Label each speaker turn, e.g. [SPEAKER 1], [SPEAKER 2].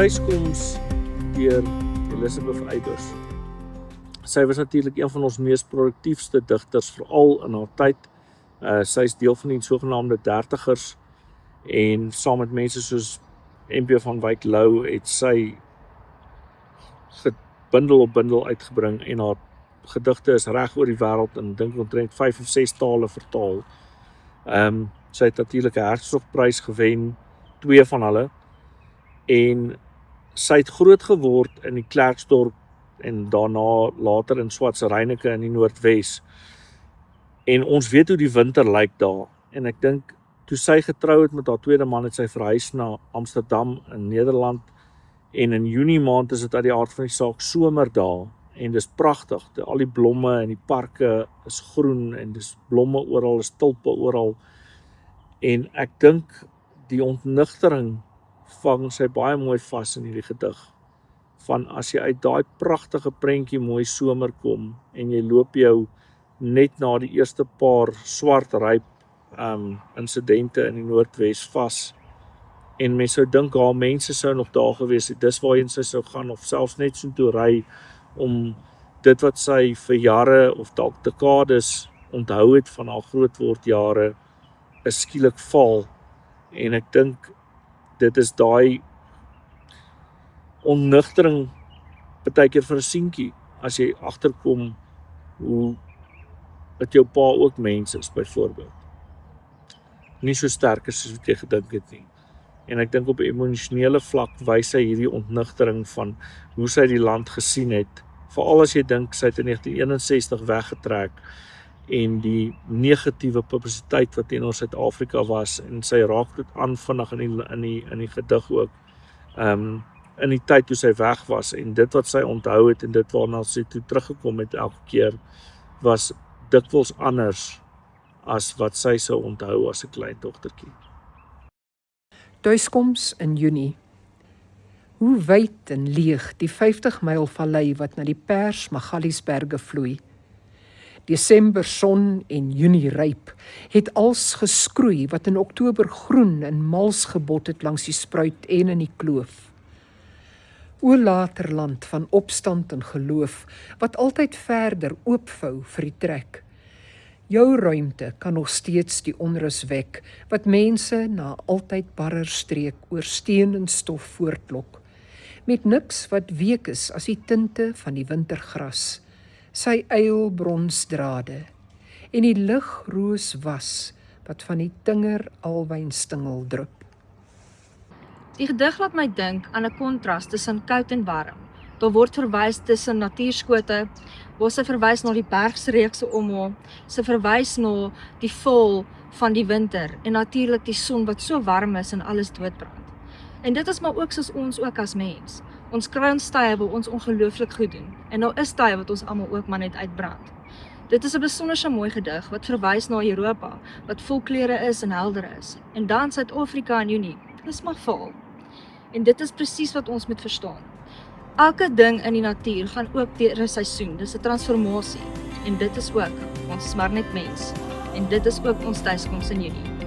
[SPEAKER 1] Tuiskoms deur Elizabeth Eybers. Sy was natuurlik een van ons mees produktiefste digters, veral in haar tyd. Sy is deel van die sogenaamde dertigers en saam met mense soos MP van Wyk Lou het sy bundel op bundel uitgebring en haar gedigte is reg oor die wêreld en dink omtrent 5 of 6 tale vertaal. Sy het natuurlik 'n Hertzogprys gewen, 2 van hulle, en sy het groot geword in die Klerksdorp en daarna later in Swartsryneke in die Noordwes. En ons weet hoe die winter lyk daar. En ek dink, toe sy getrou het met haar tweede man, het sy verhuis na Amsterdam in Nederland. En in Junie maand is dit uit die aard van die saak somer daar. En dis pragtig. Al die blomme en die parke is groen en dis blomme oral, is tulpe oral. En ek dink die ontnigtering vang sy baie mooi vas in hierdie gedig. Van as jy uit daai pragtige prentjie mooi somer kom en jy loop jou net na die eerste paar swart ryp insidente in die Noordwes vas. En mense sou dink haar mense sou nog daar gewees het, dis waarheen sy sou gaan of selfs net so toe ry om dit wat sy vir jare of dalk dekades onthou het van haar grootwordjare is skielik val. En ek dink dit is daai onnigtering partykeer vir 'n seentjie as jy agterkom hoe dat jou pa ook mens is byvoorbeeld. Nie so sterk as wat jy gedink het nie. En ek dink op 'n emosionele vlak wys hy hierdie ontnigtering van hoe sy die land gesien het, veral as jy dink sy het in 1961 weggetrek en die negatiewe publisiteit wat teenoor Suid-Afrika was, en sy raak dit aan vinnig in die gedig ook, in die tyd toe sy weg was, en dit wat sy onthou het en dit waarna sy toe teruggekom het elke keer, was dikwels anders as wat sy sou onthou as 'n klein dogtertjie.
[SPEAKER 2] Tuiskoms in Junie. Hoe wyd en leeg die 50 myl vallei wat na die Pers-Magaliesberge vloei. Desember son en Junie ryp het als geskroei wat in Oktober groen en mals gebot het langs die spruit en in die kloof. O laterland van opstand en geloof wat altyd verder oopvou vir die trek. Jou ruimte kan nog steeds die onrus wek wat mense na altyd barrer streek oor steen en stof voortlok. Met niks wat week is as die tinte van die wintergras, sy eil bronsdrade en die ligroos was wat van die tinger alwynstingel drup.
[SPEAKER 3] Die gedig laat my dink aan 'n kontras tussen koud en warm. Daar word verwys tussen natuurskote, waar sy verwys na die bergsreekse om haar, sy verwys na die vol van die winter en natuurlik die son wat so warm is en alles doodbrand. En dit is maar ook soos ons ook as mens. Ons kry ons tye waar ons ongelooflik goed doen en daar is tye wat ons almal ook maar net uitbrand. Dit is 'n besonderse mooi gedig wat verwys na Europa, wat vol kleure is en helder is. En dan Suid-Afrika in Junie, dis maar vol. En dit is presies wat ons moet verstaan. Elke ding in die natuur gaan ook deur 'n seisoen, dis 'n transformasie. En dit is ook, ons is maar net mens. En dit is ook ons tuiskoms in Junie.